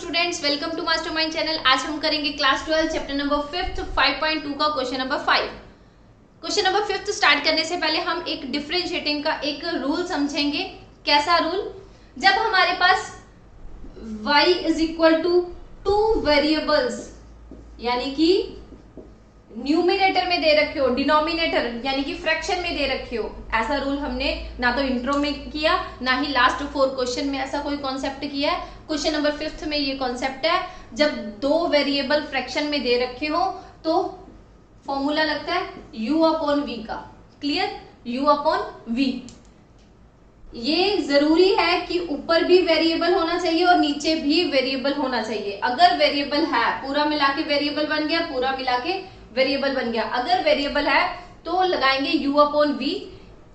Students, welcome to Mastermind channel. आज हम करेंगे क्लास 12 चैप्टर नंबर 5 5.2 का question number 5। Question number 5 start करने से पहले हम एक डिफरेंशिएटिंग का एक रूल समझेंगे। कैसा रूल? जब हमारे पास y is equal to 2 variables यानी कि न्यूमिनेटर में दे रखे हो, डिनोमिनेटर यानी कि फ्रैक्शन में दे रखे हो, ऐसा रूल हमने ना तो इंट्रो में किया ना ही लास्ट 4 क्वेश्चन में ऐसा कोई कॉन्सेप्ट किया है। क्वेश्चन नंबर 5 में ये कॉन्सेप्ट है, जब 2 वेरिएबल फ्रैक्शन में दे रखे हो तो फॉर्मूला लगता है u अपॉन v का। क्लियर? u upon v। ये जरूरी है कि ऊपर भी वेरिएबल होना चाहिए और नीचे भी वेरिएबल होना चाहिए। अगर वेरिएबल है, पूरा मिला के वेरिएबल बन गया, पूरा मिला के वेरिएबल बन गया। अगर वेरिएबल है तो लगाएंगे u अपॉन v।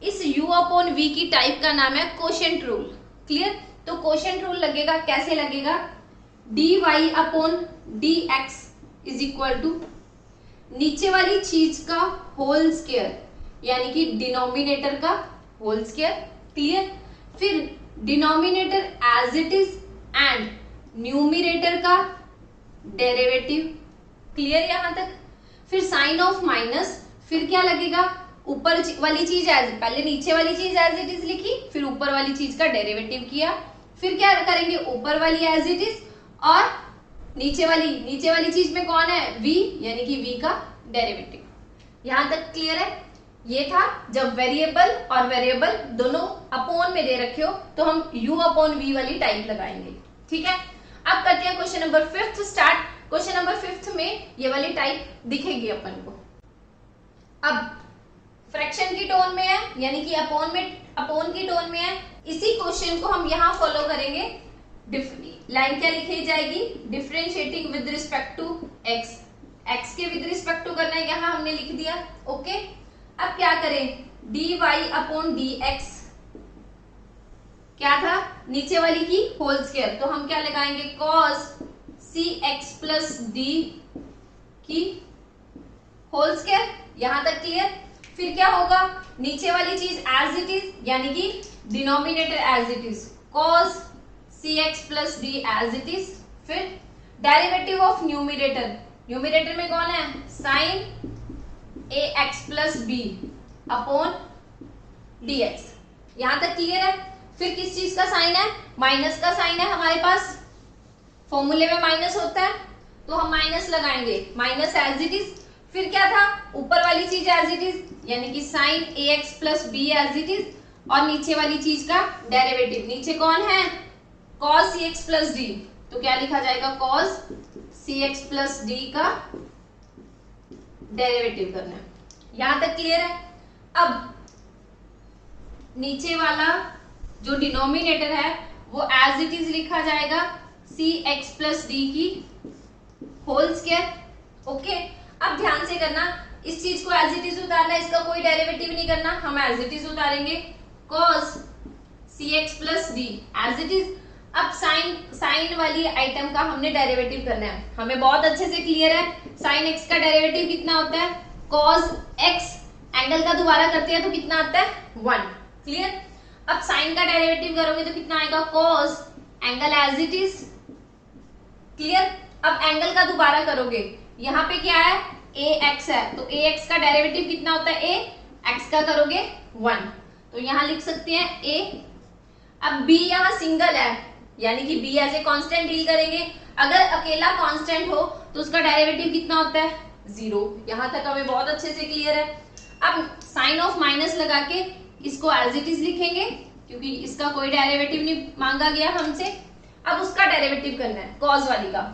इस u अपॉन v की टाइप का नाम है कोशेंट रूल। क्लियर? तो कोशेंट रूल लगेगा, कैसे लगेगा? dy upon dx is equal to नीचे वाली चीज का होल स्क्वायर यानी कि डिनोमिनेटर का होल स्क्वायर। क्लियर? फिर denominator as it is and numerator का डेरिवेटिव। क्लियर यहां तक? फिर साइन ऑफ माइनस, फिर क्या लगेगा? ऊपर वाली चीज एज, पहले नीचे वाली चीज एज इट इज लिखी, फिर ऊपर वाली चीज का डेरिवेटिव किया, फिर क्या करेंगे? ऊपर वाली एज इट इज और नीचे वाली चीज में कौन है? v यानी कि v का डेरिवेटिव। यहां तक क्लियर है? ये था जब वेरिएबल और वेरिएबल दोनों अपॉन में दे रखे हो तो हम u अपॉन v वाली टाइप लगाएंगे। ठीक है, अब करते हैं question number 5 start. Question number 5 में ये वाली टाइप दिखेगी अपन को। अब फ्रैक्शन की टोन में है यानी कि अपॉन की टोन में है। इसी क्वेश्चन को हम यहां फॉलो करेंगे। लाइन क्या लिखी जाएगी? Differentiating with respect to x। x के विद रिस्पेक्ट टू करना है, यहां हमने लिख दिया। ओके, अब क्या करें? dy अपॉन dx क्या था? नीचे वाली की होल स्क्वायर, तो हम क्या लगाएंगे? cos cx प्लस d की होल स्क्वायर। यहां तक क्लियर? फिर क्या होगा? नीचे वाली चीज एज इट इज यानी कि denominator as it is, cos cx plus d as it is. फिर डेरिवेटिव ऑफ न्यूमिनेटर में कौन है? sin ax plus b upon dx। यहां तक क्लियर है? फिर किस चीज का साइन है? माइनस का साइन है हमारे पास। फॉर्मूले में माइनस होता है तो हम माइनस लगाएंगे, माइनस एज इट इज। फिर क्या था? ऊपर वाली चीज एज इट इज यानी कि sin ax plus b as it is और नीचे वाली चीज का डेरिवेटिव। नीचे कौन है? cos cx प्लस d, तो क्या लिखा जाएगा? cos cx प्लस d का डेरिवेटिव करना है। यहां तक क्लियर है? अब नीचे वाला जो डिनोमिनेटर है वो एज इट इज लिखा जाएगा cx प्लस d की होल स्क्वायर। ओके, अब ध्यान से करना, इस चीज को एज इट इज उतारना, इसका कोई डेरिवेटिव नहीं करना, हम एज इट इज उतारेंगे। cos cx plus d as it is. अब साइन वाली आइटम का हमने डेरिवेटिव करना है। हमें बहुत अच्छे से क्लियर है sin x का डेरिवेटिव कितना होता है? cos x, एंगल का दोबारा करते हैं तो कितना आता है? 1। क्लियर? अब साइन का डेरिवेटिव करोगे तो कितना आएगा? cos angle as it is. Clear? अब एंगल का दोबारा करोगे, यहाँ पे क्या है? ax है, तो ax का डेरिवेटिव कितना होता है? a, x का करोगे 1, तो यहाँ लिख सकते हैं a। अब b यहाँ सिंगल है यानी कि b as a constant deal करेंगे। अगर अकेला कांस्टेंट हो तो उसका डेरिवेटिव कितना होता है? 0। यहां तक हमें बहुत अच्छे से क्लियर है। अब साइन ऑफ माइनस लगा के इसको एज इट इज लिखेंगे क्योंकि इसका कोई डेरिवेटिव नहीं मांगा गया हमसे। अब उसका डेरिवेटिव करना है cos वाली का,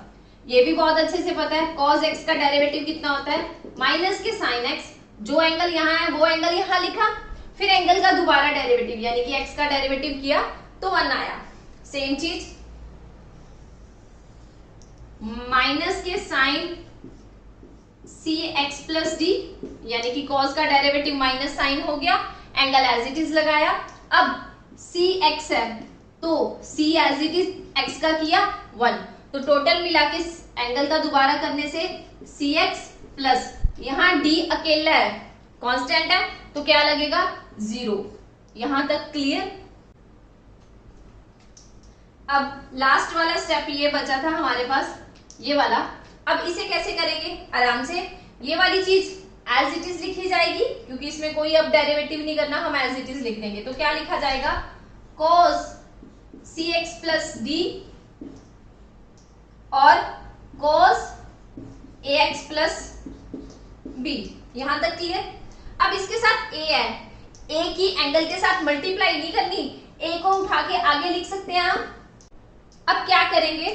ये भी बहुत अच्छे से पता है। cos x का डेरिवेटिव कितना होता है? माइनस के sin x, जो एंगल यहाँ है वो एंगल यहाँ लिखा, फिर एंगल का दोबारा डेरिवेटिव यानी कि x का डेरिवेटिव किया तो 1 आया। सेम चीज माइनस के sin cx प्लस d यानी कि cos का डेरिवेटिव माइनस साइन हो गया, एंगल एज इट इज लगाया। अब cx है तो c as it is x का किया 1, तो टोटल मिला के एंगल का दोबारा करने से cx प्लस यहाँ d अकेला है, कांस्टेंट है, तो क्या लगेगा? 0। यहां तक क्लियर? अब लास्ट वाला स्टेप ये बचा था हमारे पास, ये वाला। अब इसे कैसे करेंगे आराम से, ये वाली चीज एज इट इज लिखी जाएगी क्योंकि इसमें कोई अब डेरिवेटिव नहीं करना, हम एज इट इज लिख देंगे। तो क्या लिखा जाएगा, cos cx प्लस डी और cos ax प्लस बी। यहां तक क्लियर। अब इसके साथ a है, a की एंगल के साथ मल्टीप्लाई नहीं करनी, a को उठा के आगे लिख सकते हैं हम। अब क्या करेंगे,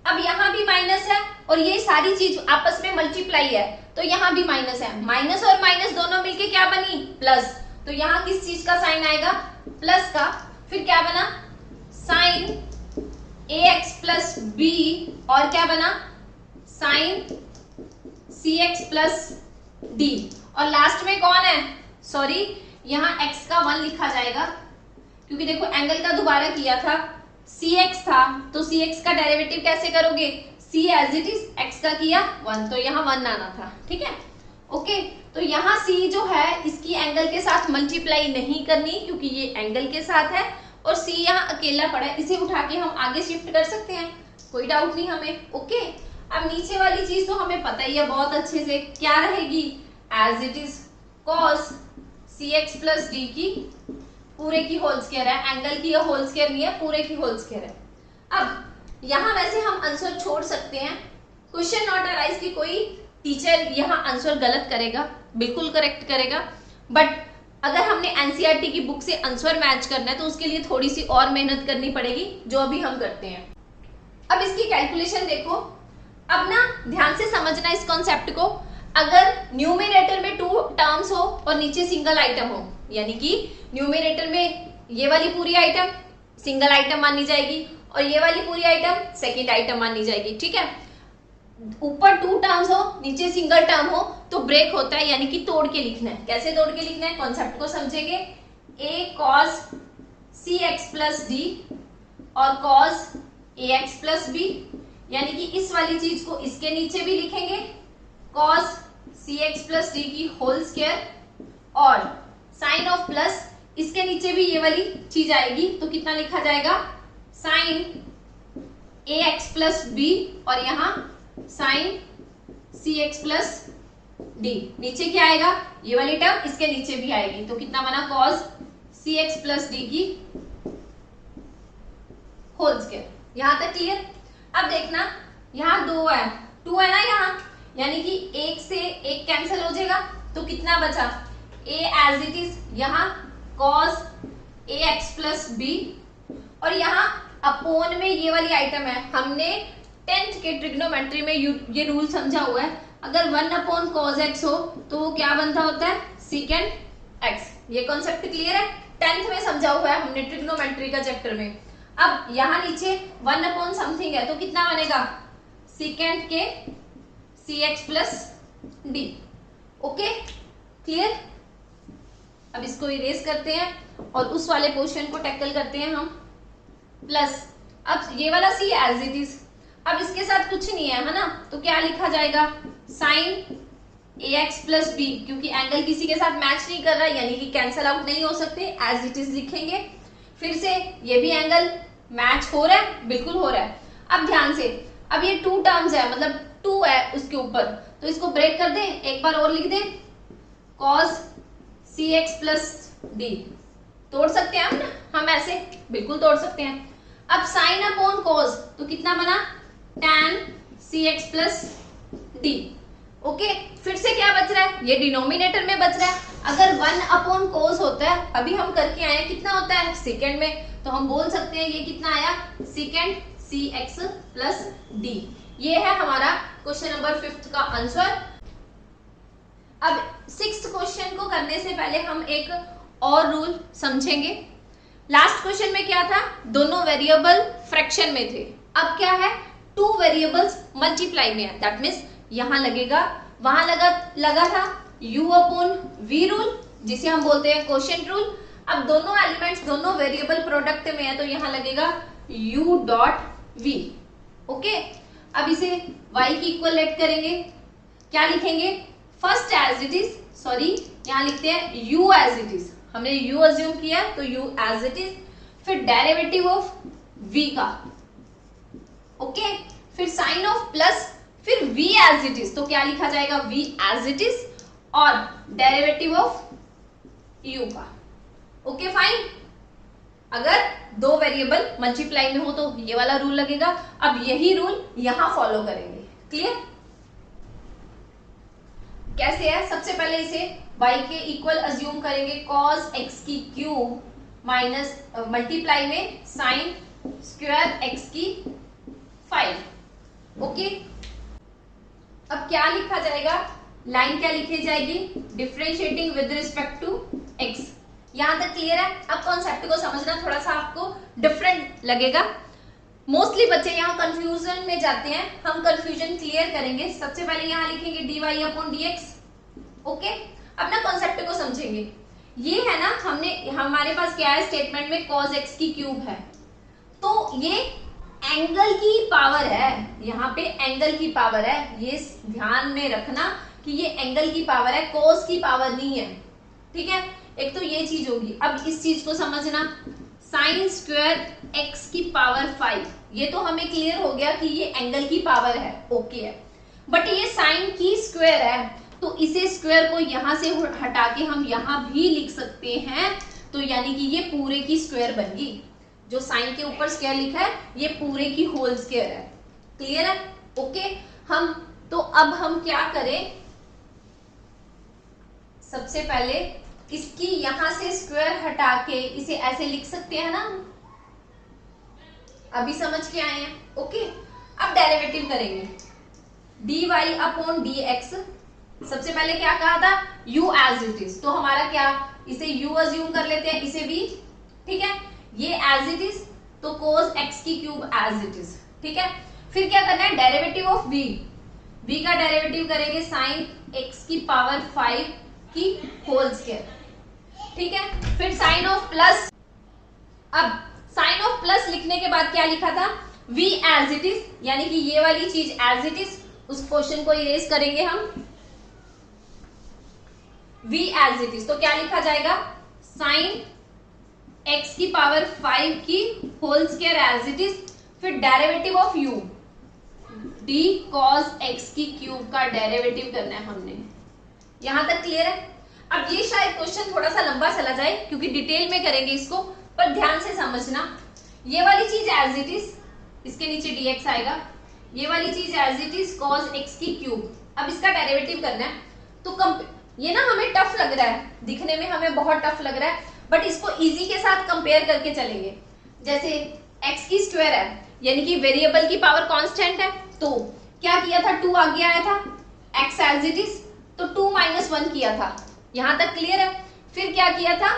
अब यहां भी माइनस है और ये सारी चीज आपस में मल्टीप्लाई है, तो यहां भी माइनस है, माइनस और माइनस दोनों मिलके क्या बनी, प्लस। तो यहां किस चीज का साइन आएगा, प्लस का। फिर क्या बना, साइन ax प्लस बी और क्या बना, साइन cx प्लस डी। और लास्ट में कौन है, सॉरी यहां x का 1 लिखा जाएगा क्योंकि देखो एंगल का दोबारा किया था, cx था तो cx का डेरिवेटिव कैसे करोगे, c as it is, x का किया 1 तो यहाँ 1 आना था, ठीक है। ओके, तो यहाँ c जो है इसकी एंगल के साथ मल्टीप्लाई नहीं करनी क्योंकि ये एंगल के साथ है और c यहाँ अकेला पड़ा है, इसे उठा के हम आगे शिफ्ट कर सकते हैं, कोई डाउट नहीं हमें। ओके, अब नीचे वाली चीज तो हमें पता ही है बहुत अच्छे से, क्या रहेगी, as it is cos cx plus d की पूरे की होल स्क्वायर है, एंगल की होल स्क्वायर नहीं है, पूरे की होल स्क्वायर है। अब यहाँ वैसे हम आंसर छोड़ सकते हैं, क्वेश्चन नॉट अराइज की कोई टीचर यहाँ आंसर गलत करेगा, बिल्कुल करेक्ट करेगा, बट अगर हमने एनसीईआरटी की बुक से आंसर मैच करना है तो उसके लिए थोड़ी सी और मेहनत करनी पड़ेगी, जो अभी हम करते हैं। अब इसकी कैलकुलेशन देखो, अब ना ध्यान से समझना इस कॉन्सेप्ट को। अगर न्यूमरेटर में 2 टर्म्स हो और नीचे सिंगल आइटम हो, यानी कि न्यूमरेटर में ये वाली पूरी आइटम सिंगल आइटम मानी जाएगी और ये वाली पूरी आइटम सेकंड आइटम मानी जाएगी, ठीक है। ऊपर 2 टर्म्स हो नीचे सिंगल टर्म हो तो ब्रेक होता है, यानी कि तोड़ के लिखना है। कैसे तोड़ के लिखना है, कॉन्सेप्ट को समझेंगे। a cos cx plus D और cos ax प्लस बी, यानी कि इस वाली चीज को इसके नीचे भी लिखेंगे, cos cx प्लस डी की होल स्क्वायर और साइन ऑफ प्लस, इसके नीचे भी ये वाली चीज आएगी तो कितना लिखा जाएगा, साइन ax प्लस बी और यहाँ साइन cx प्लस डी। नीचे क्या आएगा, ये वाली टर्म इसके नीचे भी आएगी तो कितना बना, cos cx प्लस डी की होल स्क्वायर। यहां तक क्लियर। अब देखना यहाँ 2 है, 2 है ना यहाँ, यानी कि एक से एक कैंसिल हो जाएगा तो कितना बचा, a एज इट इज, यहाँ cos ax प्लस बी और यहाँ अपोन में ये वाली आइटम है। हमने 10th के ट्रिग्नोमेट्री में ये रूल समझा हुआ है, अगर 1 अपॉन cos x हो तो वो क्या बनता होता है, secant x। ये कॉन्सेप्ट क्लियर है, 10th में समझा हुआ है हमने ट्रिग्नोमेट्री का चैप्टर में। अब यहाँ नीचे 1 अपॉन समथिंग है तो कितना बनेगा, secant के cx plus D. Okay clear. अब इसको इरेज करते हैं और उस वाले पोर्शन को टैकल करते हैं हम, प्लस अब ये वाला c एज इट इज। अब इसके साथ कुछ नहीं है ना, तो क्या लिखा जाएगा, साइन ax प्लस बी, क्योंकि एंगल किसी के साथ मैच नहीं कर रहा यानी कि कैंसल आउट नहीं हो सकते, एज इट इज लिखेंगे। फिर से ये भी एंगल मैच हो रहा है, बिल्कुल हो रहा है। अब ध्यान से, अब ये 2 टर्म्स है, मतलब 2 है उसके ऊपर, तो इसको ब्रेक कर दें, एक बार और लिख दें, cos cx प्लस डी। तोड़ सकते हैं हम ऐसे बिल्कुल तोड़ सकते हैं। अब साइन अपॉन cos तो कितना बना, tan cx plus D. Okay, फिर से क्या बच रहा है, ये डिनोमिनेटर में बच रहा है। अगर 1 अपॉन cos होता है, अभी हम करके आए हैं, कितना होता है सेकेंड में, तो हम बोल सकते हैं ये कितना आया, सेकेंड cx प्लस डी। ये है हमारा क्वेश्चन नंबर 5 का आंसर। अब 6th क्वेश्चन को करने से पहले हम एक और रूल समझेंगे। लास्ट क्वेश्चन में क्या था, दोनों वेरिएबल फ्रैक्शन में थे, अब क्या है, 2 वेरिएबल्स मल्टीप्लाई में है। दैट मीन्स यहां लगेगा, वहां लगा था u अपॉन v रूल, जिसे हम बोलते हैं क्वोशिएंट रूल। अब दोनों एलिमेंट्स दोनों वेरिएबल प्रोडक्ट में है तो यहां लगेगा u डॉट v। ओके, अब इसे y की इक्वल लेट करेंगे, क्या लिखेंगे, first as it is, sorry यहां लिखते हैं u एज इट इज, हमने u अज्यूम किया तो u एज इट इज, फिर डेरिवेटिव ऑफ v का, ओके, फिर साइन ऑफ प्लस, फिर v एज इट इज, तो क्या लिखा जाएगा v एज इट इज, और डेरिवेटिव ऑफ u का। Okay fine. अगर दो वेरिएबल मल्टीप्लाई में हो तो ये वाला रूल लगेगा। अब यही रूल यहां फॉलो करेंगे। क्लियर? कैसे है? सबसे पहले इसे y के इक्वल अज्यूम करेंगे cos x की क्यूब माइनस मल्टीप्लाई में साइन स्क्वायर x की 5। ओके, अब क्या लिखा जाएगा? लाइन क्या लिखी जाएगी? Differentiating with respect to x। यहां तक क्लियर है? अब कॉन्सेप्ट को समझना थोड़ा सा आपको डिफरेंट लगेगा। मोस्टली बच्चे यहाँ कंफ्यूजन में जाते हैं, हम कंफ्यूजन क्लियर करेंगे। सबसे पहले यहाँ लिखेंगे dy अपॉन dx। ओके, अब ना कॉन्सेप्ट को समझेंगे। ये है ना, हमने हमारे पास क्या है स्टेटमेंट में cos x की क्यूब है, तो ये एंगल की पावर है, यहाँ पे एंगल की पावर है। ये ध्यान में रखना कि ये एंगल की पावर है, cos की पावर नहीं है। ठीक है, एक तो ये चीज होगी। अब इस चीज को समझना, साइन स्क्वायर x की पावर 5, ये तो हमें क्लियर हो गया कि ये एंगल की पावर है। ओके है, बट ये साइन की स्क्वायर है, तो इसे स्क्वायर को यहां से हटा के हम यहां भी लिख सकते हैं, तो यानी कि ये पूरे की स्क्वायर बन गई। जो साइन के ऊपर स्क्वायर लिखा है ये पूरे की होल स्क्वायर है। क्लियर है? ओके, हम तो अब हम क्या करें, सबसे पहले इसकी यहां से स्क्वायर हटा के इसे ऐसे लिख सकते हैं ना, अभी समझ के आए हैं। ओके, अब डेरिवेटिव करेंगे dy अपॉन dx। सबसे पहले क्या कहा था? u एज इट इज, तो हमारा क्या, इसे u अज्यूम कर लेते हैं, इसे v। ठीक है, ये एज इट इज, तो cos x की क्यूब एज इट इज। ठीक है, फिर क्या करना है? डेरिवेटिव ऑफ v, v का डेरिवेटिव करेंगे साइन x की पावर 5 की होल स्क्वायर। ठीक है, फिर साइन ऑफ प्लस। अब साइन ऑफ प्लस लिखने के बाद क्या लिखा था? v एज इट इज, यानी कि ये वाली चीज एज इट इज, उस क्वेश्चन को इरेज करेंगे हम। v एज इट इज, तो क्या लिखा जाएगा? साइन x की पावर 5 की whole square as it is, फिर derivative of u, d cos x की क्यूब का डेरिवेटिव करना है हमने। यहां तक क्लियर है? अब ये शायद क्वेश्चन थोड़ा सा लंबा चला जाए क्योंकि डिटेल में करेंगे इसको, पर ध्यान से समझना। ये वाली चीज एज इट इज, इसके नीचे dx आएगा, ये वाली चीज as it is cos x की क्यूब। अब इसका डेरिवेटिव करना है, तो ये ना हमें टफ लग रहा है, दिखने में हमें बहुत टफ लग रहा है, बट इसको इजी के साथ कंपेयर करके चलेंगे। जैसे x की स्क्वायर है, यानी कि वेरिएबल की पावर कांस्टेंट है, तो क्या किया था? 2 आगे आया था, x एज इट इज, तो 2 - 1 किया था। यहां तक क्लियर है? फिर क्या किया था?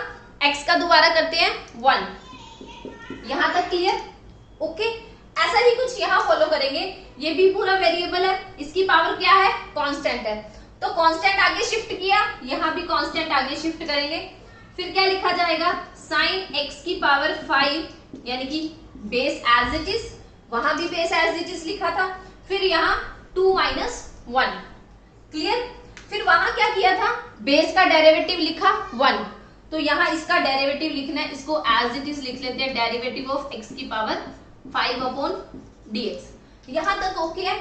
x का दोबारा करते हैं 1। यहां तक क्लियर? ओके, ऐसा ही कुछ यहां फॉलो करेंगे। ये भी पूरा वेरिएबल है, इसकी पावर क्या है? कांस्टेंट है, तो कांस्टेंट आगे शिफ्ट किया, यहां भी कांस्टेंट आगे शिफ्ट करेंगे। फिर क्या लिखा जाएगा? साइन x की पावर 5, यानी कि बेस एज इट इज, वहां भी बेस एज इट इज लिखा था, फिर यहाँ 2 - 1। क्लियर? फिर वहां क्या किया था? बेस का डेरिवेटिव लिखा 1, तो यहाँ इसका डेरिवेटिव लिखना है, इसको एज इट इज लिख लेते हैं, डेरिवेटिव ऑफ x की पावर 5 अपॉन dx। यहां तक ओके है?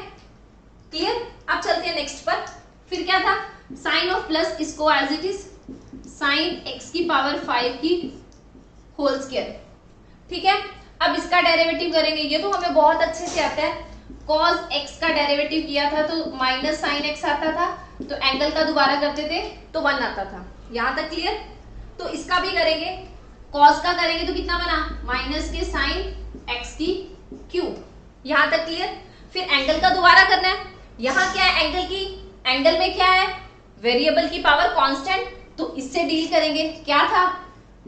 क्लियर? अब चलते हैं नेक्स्ट पर। फिर क्या था? साइन ऑफ प्लस, इसको as it is sine x की पावर 5 की होल स्क्वायर। ठीक है, अब इसका डेरिवेटिव करेंगे, ये तो हमें बहुत अच्छे से आता है। cos x का डेरिवेटिव किया था तो माइनस साइन x आता था, तो एंगल का दोबारा करते थे तो 1 आता था। यहां तक क्लियर? तो इसका भी करेंगे, cos का करेंगे तो कितना बना? माइनस के साइन x की क्यूब। यहां तक क्लियर? फिर एंगल का दोबारा करना है, यहां क्या है? एंगल में क्या है? वेरिएबल की पावर कांस्टेंट, तो इससे डील करेंगे। क्या था?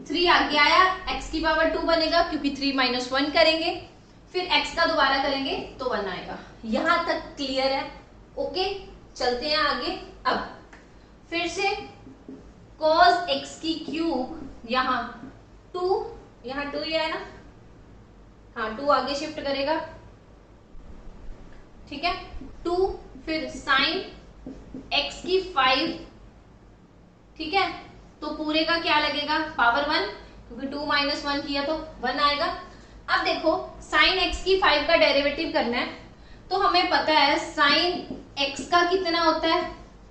3 आगे आया, x की पावर 2 बनेगा क्योंकि 3 - 1 करेंगे, फिर x का दोबारा करेंगे तो 1 आएगा। यहां तक क्लियर है? ओके, चलते हैं आगे। अब फिर से cos x की क्यूब, यहाँ 2 ही है ना, हाँ 2 आगे शिफ्ट करेगा। ठीक है, 2, फिर साइन x की 5। ठीक है, तो पूरे का क्या लगेगा? पावर 1, क्योंकि 2 - 1 किया तो 1 आएगा। अब देखो साइन एक्स की 5 का डेरिवेटिव करना है, तो हमें पता है साइन एक्स का कितना होता है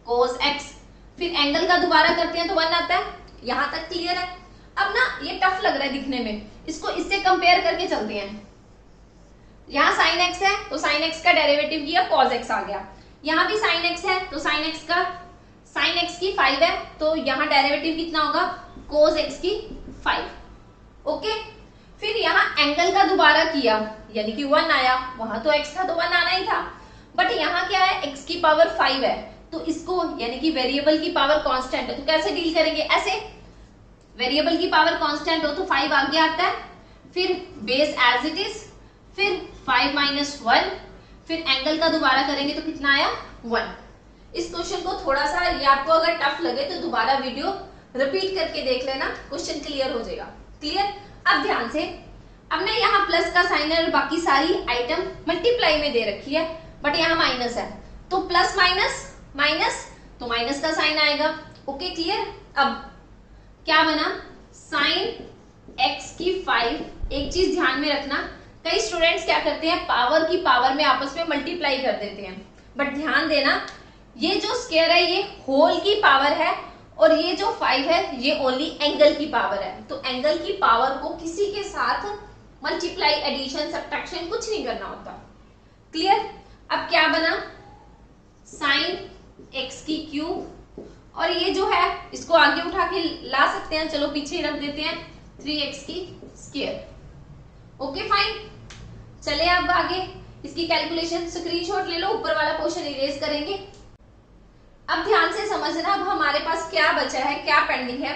कोस एक्स, फिर एंगल का दोबारा करते हैं तो 1 आता है। यहां तक क्लियर है। अब ना ये टफ लग रहा है दिखने में, इसको इससे कंपेयर करके चलते हैं। यहाँ साइन एक्स है तो साइन एक्स का डेरिवेटिव किया कॉस एक्स आ गया, यहाँ भी साइन एक्स है तो साइन एक्स की 5 है तो यहाँ डेरिवेटिव कितना होगा कोस एक्स की 5। ओके, फिर यहाँ एंगल का दोबारा किया यानी कि 1 आया, वहां तो x था तो 1 आना ही था, बट यहाँ क्या है x की पावर 5 है तो इसको यानी कि वेरिएबल की पावर कांस्टेंट है तो कैसे डील करेंगे, ऐसे वेरिएबल की पावर कांस्टेंट हो तो 5 आगे आता है, फिर बेस एज इट इज, फिर 5 - 1, फिर एंगल का दोबारा करेंगे तो कितना आया 1। इस क्वेश्चन को थोड़ा सा ये आपको अगर टफ लगे तो दोबारा वीडियो रिपीट करके देख लेना, क्वेश्चन क्लियर हो जाएगा। क्लियर। अब ध्यान से, अब ना यहाँ प्लस का साइन है और बाकी सारी आइटम मल्टीप्लाई में दे रखी है, बट यहाँ माइनस है तो प्लस माइनस माइनस तो माइनस का साइन आएगा। Okay clear. अब क्या बना साइन एक्स की 5। एक चीज ध्यान में रखना, कई स्टूडेंट्स क्या करते हैं पावर की पावर में आपस में मल्टीप्लाई कर देते हैं, बट ध्यान देना ये जो स्क्वायर है ये होल की पावर है और ये जो 5 है ये ओनली एंगल की पावर है, तो एंगल की पावर को किसी के साथ मल्टीप्लाई एडिशन सब्ट्रैक्शन कुछ नहीं करना होता। क्लियर। अब क्या बना साइन एक्स की क्यूब, और ये जो है इसको आगे उठा के ला सकते हैं, चलो पीछे रख देते हैं 3x की स्क्वायर। Okay fine. चले अब आगे इसकी कैलकुलेशन, स्क्रीनशॉट ले लो, ऊपर वाला पोर्शन इरेज करेंगे। अब ध्यान से समझना, अब हमारे पास क्या बचा है, क्या पेंडिंग है।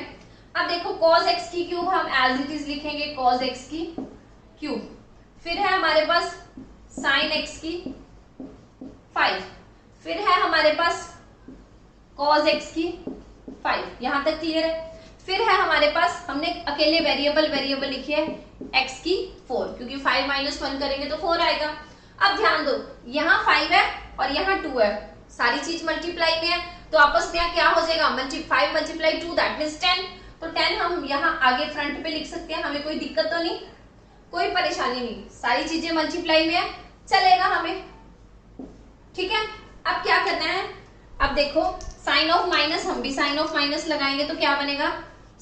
अब देखो cos x की क्यूब हम एज इट इज लिखेंगे cos x की क्यूब, फिर है हमारे पास sin x की 5, फिर है हमारे पास cos x की 5, यहां तक क्लियर है। फिर है हमारे पास, हमने अकेले वेरिएबल लिखी है x की 4, क्योंकि 5 - 1 करेंगे तो 4 आएगा। अब ध्यान दो यहाँ 5 है और यहाँ 2 है, सारी चीज मल्टीप्लाई में है तो आपस में क्या हो जाएगा 5 × 2 दैट मींस 10, तो 10 हम यहाँ आगे फ्रंट पे लिख सकते हैं, हमें कोई दिक्कत तो नहीं, कोई परेशानी नहीं, सारी चीजें मल्टीप्लाई में है, चलेगा हमें। ठीक है। अब क्या करना है, अब देखो साइन ऑफ माइनस, हम भी साइन ऑफ माइनस लगाएंगे तो क्या बनेगा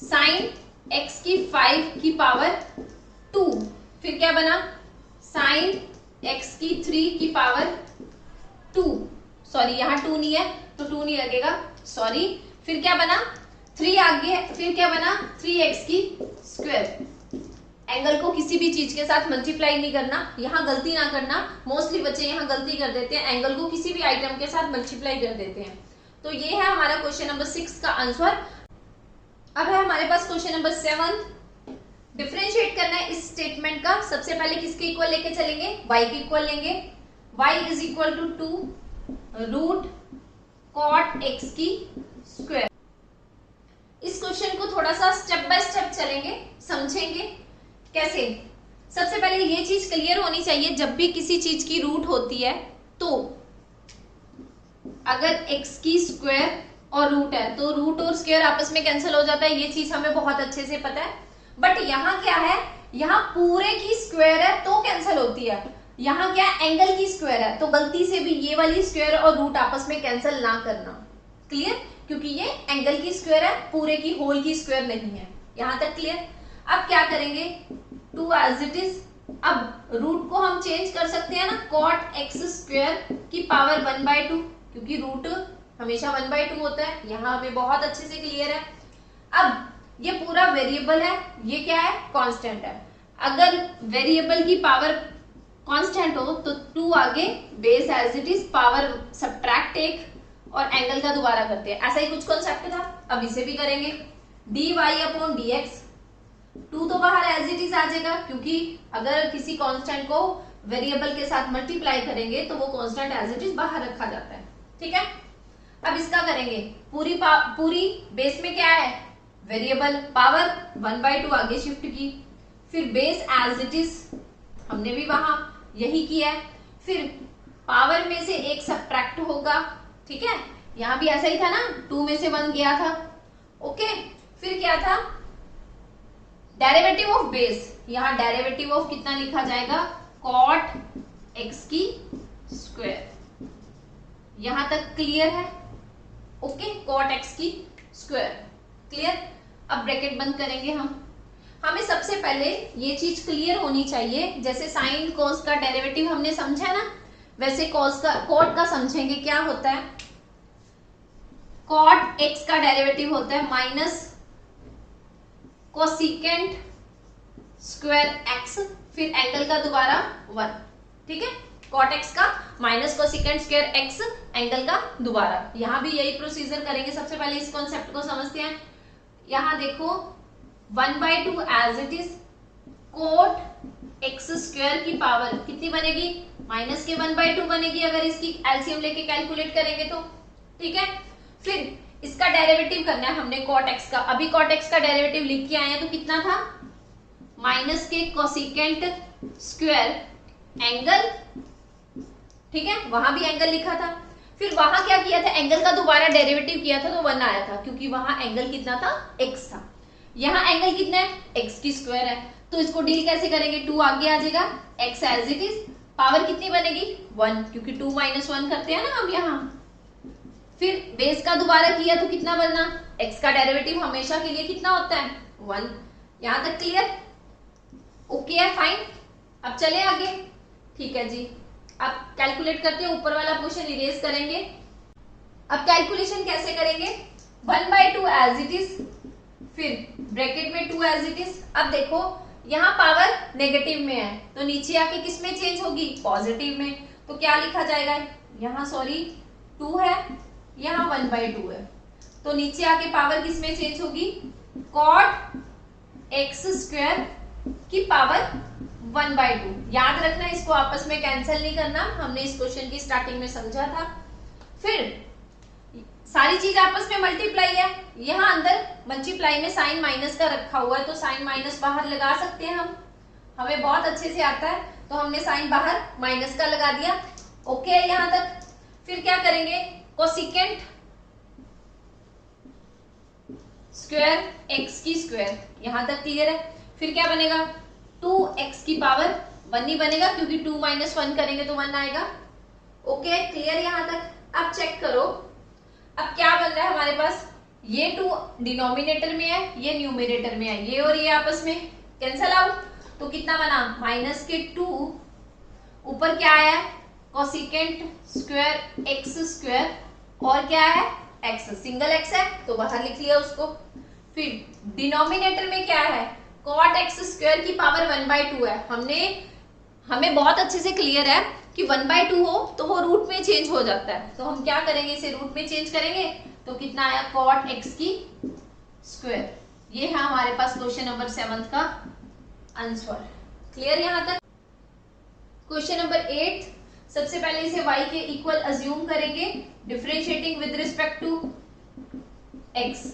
साइन एक्स की 5 की पावर 2, फिर क्या बना साइन एक्स की 3 की पावर 2, सॉरी यहाँ 2 नहीं है तो 2 नहीं लगेगा, सॉरी। फिर क्या बना 3 आगे, फिर क्या बना 3x की स्क्वायर। एंगल को किसी भी चीज के साथ मल्टीप्लाई नहीं करना, यहाँ गलती ना करना, मोस्टली बच्चे यहाँ गलती कर देते हैं, एंगल को किसी भी आइटम के साथ मल्टीप्लाई कर देते हैं। तो ये है हमारा क्वेश्चन नंबर 6 का आंसर। अब है हमारे पास क्वेश्चन नंबर 7, डिफरेंशिएट करना है इस स्टेटमेंट का। सबसे पहले किसके इक्वल लेके चलेंगे, y के इक्वल लेंगे, y = 2 रूट कॉट x की स्क्वायर। इस क्वेश्चन को थोड़ा सा स्टेप बाय स्टेप चलेंगे, समझेंगे कैसे। सबसे पहले ये चीज क्लियर होनी चाहिए, जब भी किसी चीज की रूट होती है तो अगर x की स्क्वायर और रूट है तो रूट और स्क्वायर आपस में कैंसिल हो जाता है, ये चीज हमें बहुत अच्छे से पता है। बट यहाँ क्या है, यहाँ पूरे की स्क्वायर है तो कैंसिल होती है, यहाँ क्या है एंगल की स्क्वायर है तो गलती से भी ये वाली स्क्वायर और रूट आपस में कैंसिल ना करना। क्लियर, क्योंकि ये एंगल की स्क्वायर है, पूरे की होल की स्क्वायर नहीं है। यहां तक क्लियर। अब क्या करेंगे 2 एज इट इज, अब रूट को हम चेंज कर सकते हैं ना, कॉट एक्स स्क्वायर की पावर 1/2, क्योंकि रूट हमेशा 1/2 होता है, यहाँ हमें बहुत अच्छे से क्लियर है। अब ये पूरा वेरिएबल है, ये क्या है कांस्टेंट है, अगर वेरिएबल की पावर कांस्टेंट हो तो 2 आगे base as it is, power subtract 1 और एंगल का दोबारा करते हैं, ऐसा ही कुछ कॉन्सेप्ट था। अब इसे भी करेंगे dy/dx, 2 तो बाहर एज इट इज आ जाएगा, क्योंकि अगर किसी कांस्टेंट को वेरिएबल के साथ मल्टीप्लाई करेंगे तो वो कांस्टेंट एज इट इज बाहर रखा जाता है। ठीक है। अब इसका करेंगे पूरी बेस में क्या है वेरिएबल, पावर 1/2 आगे शिफ्ट की, फिर बेस एज इट इज हमने भी वहां यही किया है, फिर पावर में से 1 सब्ट्रैक्ट होगा। ठीक है, यहां भी ऐसा ही था ना, 2 में से 1 गया था। ओके, फिर क्या था डेरिवेटिव ऑफ बेस, यहाँ डेरिवेटिव ऑफ कितना लिखा जाएगा, cot x की स्क्वायर। यहां तक क्लियर है? ओके, cot x की स्क्वायर क्लियर। अब ब्रैकेट बंद करेंगे हम। हमें सबसे पहले ये चीज क्लियर होनी चाहिए, जैसे साइन कॉस का डेरिवेटिव हमने समझा ना, वैसे कॉस का कॉट का समझेंगे। क्या होता है, कॉट एक्स का डेरिवेटिव होता है माइनस कोसिकेंट स्क्वायर एक्स, फिर एंगल का दोबारा 1। ठीक है, कॉट एक्स का minus cosecant square x, angle का दोबारा। यहां भी यही प्रोसीजर करेंगे। सबसे पहले इस कॉन्सेप्ट को समझते हैं। यहां देखो 1/2 as it is, cot x square की पावर कितनी बनेगी, माइनस के 1/2 बनेगी अगर इसकी एलसीएम लेके कैलकुलेट करेंगे तो। ठीक है, फिर इसका डेरिवेटिव करना है हमने कॉट एक्स का। अभी कॉट एक्स का डेरिवेटिव लिख के आए हैं तो कितना था, माइनस के कोसिकेंट स्क्वायर एंगल। ठीक है, वहां भी एंगल लिखा था। फिर वहां क्या किया था, एंगल का दोबारा डेरिवेटिव किया था तो 1 आया था, क्योंकि वहां एंगल कितना था, x था। यहाँ एंगल कितना है, x की स्क्वायर है। तो इसको डील कैसे करेंगे, 2 आगे आ जाएगा, x as it is, power कितनी बनेगी 1, क्योंकि 2 - 1 करते हैं ना हम यहाँ। फिर बेस का दोबारा किया तो कितना बनना, x का डेरिवेटिव हमेशा के लिए कितना होता है 1। यहां तक क्लियर? ओके है, फाइन। अब चले आगे। ठीक है जी, अब कैलकुलेट करते हैं, ऊपर वाला पोर्शन इरेज करेंगे। अब कैलकुलेशन कैसे करेंगे, 1/2 एज इट इज, फिर ब्रैकेट में 2 एज इट इज। अब देखो यहाँ पावर नेगेटिव में है तो नीचे आके किस में चेंज होगी, पॉजिटिव में। तो क्या लिखा जाएगा, यहाँ सॉरी 2 है, यहाँ 1/2 है, तो नीचे आके पावर किस में चेंज होगी, cot x स्क्वायर की पावर 1/2। याद रखना, इसको आपस में कैंसिल नहीं करना, हमने इस क्वेश्चन की स्टार्टिंग में समझा था। फिर सारी चीज आपस में मल्टीप्लाई है, यहाँ अंदर मल्टीप्लाई में साइन माइनस का रखा हुआ है तो साइन माइनस बाहर लगा सकते हैं हम, हमें बहुत अच्छे से आता है, तो हमने साइन बाहर माइनस का लगा दिया। ओके है यहाँ तक। फिर क्या करेंगे, कोसिकेंट स्क्वायर एक्स की स्क्वायर, यहां तक क्लियर है। फिर क्या बनेगा, 2x की पावर 1 ही बनेगा, क्योंकि 2 - 1 करेंगे तो 1 आएगा। ओके, क्लियर यहां तक। अब चेक करो, अब क्या बन रहा है हमारे पास, ये 2 डिनोमिनेटर में है, ये न्यूमरेटर में है, ये और ये आपस में कैंसल आउट, तो कितना बना, माइनस के 2, ऊपर क्या आया है, कोसिकेंट स्क्वायर एक्स स्क्वायर, और क्या है x, सिंगल x है तो बाहर लिख लिया उसको। फिर डिनोमिनेटर में क्या है, cot x स्क्वायर की पावर 1/2 है। हमें बहुत अच्छे से क्लियर है कि 1/2 हो तो वो रूट में चेंज हो जाता है, तो हम क्या करेंगे, इसे रूट में चेंज करेंगे तो कितना आया, cot x की स्क्वायर। ये है हमारे पास क्वेश्चन नंबर 7 का आंसर। क्लियर यहां तक। क्वेश्चन नंबर 8, सबसे पहले इसे y के इक्वल अज्यूम करेंगे, differentiating with respect to x।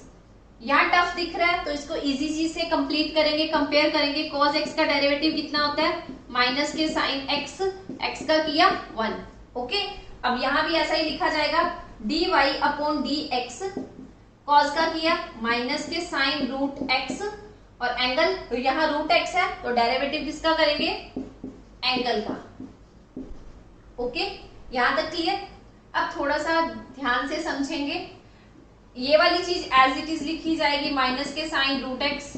यहाँ टफ दिख रहा है तो इसको इजी चीज से कंप्लीट करेंगे, कंपेयर करेंगे। cos x का डेरिवेटिव कितना होता है, माइनस के साइन x, x का किया 1। ओके, अब यहाँ भी ऐसा ही लिखा जाएगा, dy अपॉन dx, cos का किया माइनस के साइन रूट x, और एंगल तो यहाँ रूट x है तो डेरिवेटिव किसका करेंगे, एंगल का। ओके, यहां तक क्लियर। अब थोड़ा सा ध्यान से समझेंगे, ये वाली चीज एज इट इज लिखी जाएगी, माइनस के साइन रूट एक्स।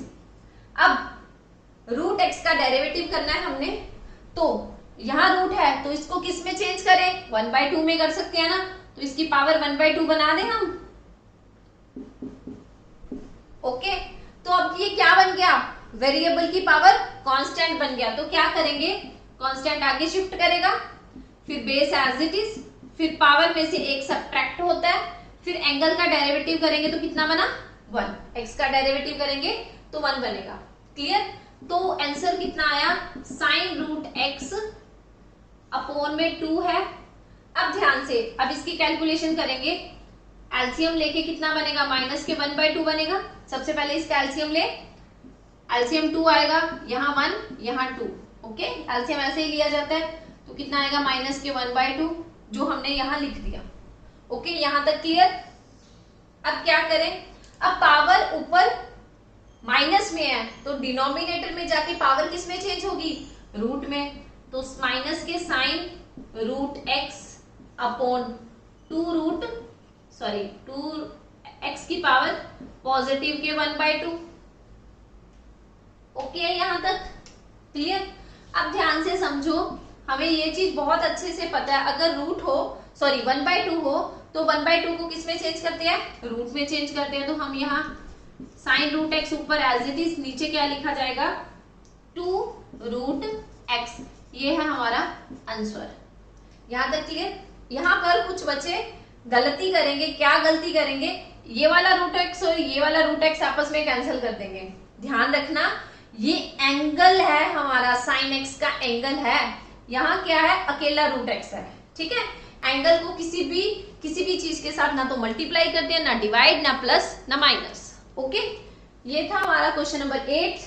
अब रूट एक्स का डेरिवेटिव करना है हमने, तो यहाँ रूट है तो इसको किस में चेंज करें, 1/2 में कर सकते हैं ना, तो इसकी पावर 1/2 बना दें हम। ओके, तो अब ये क्या बन गया, वेरिएबल की पावर कांस्टेंट बन गया, तो क्या करेंगे, कांस्टेंट आगे शिफ्ट करेगा, फिर बेस एज इट इज, फिर पावर में से एक सब्ट्रैक्ट होता है, फिर एंगल का डेरिवेटिव करेंगे तो कितना बना 1, एक्स का डेरिवेटिव करेंगे तो 1 बनेगा। क्लियर, तो आंसर कितना आया, साइन रूट एक्स अपॉन में 2 है। अब ध्यान से, अब इसकी कैलकुलेशन करेंगे, एलसीएम लेके कितना बनेगा, माइनस के 1/2 बनेगा। सबसे पहले इसका एलसीएम ले, एलसीएम 2 आएगा, यहाँ 1 यहाँ 2। ओके, एलसीएम ऐसे ही लिया जाता है, तो कितना आएगा, माइनस के 1/2, जो हमने यहाँ लिख दिया। ओके, यहां तक क्लियर। अब क्या करें, अब पावर ऊपर माइनस में है तो डिनोमिनेटर में जाके पावर किस में चेंज होगी, रूट में। तो माइनस के sine root x upon two x की पावर पॉजिटिव के 1/2। ओके है यहां तक क्लियर। अब ध्यान से समझो, हमें ये चीज बहुत अच्छे से पता है, अगर रूट हो 1/2 हो तो 1/2 को किस में चेंज करते हैं, रूट में चेंज करते हैं। तो हम यहाँ साइन रूट एक्स ऊपर एज इट इज, नीचे क्या लिखा जाएगा 2√x। ये है हमारा आंसर। यहां तक क्लियर। यहाँ पर कुछ बच्चे गलती करेंगे, क्या गलती करेंगे, ये वाला रूट एक्स और ये वाला रूट एक्स आपस में कैंसिल कर देंगे। ध्यान रखना ये एंगल है हमारा, साइन एक्स का एंगल है, यहाँ क्या है अकेला रूट एक्स है, ठीक है। एंगल को किसी भी चीज के साथ ना तो मल्टीप्लाई करते हैं, ना डिवाइड, ना प्लस, ना माइनस। ओके, ये था हमारा क्वेश्चन नंबर 8।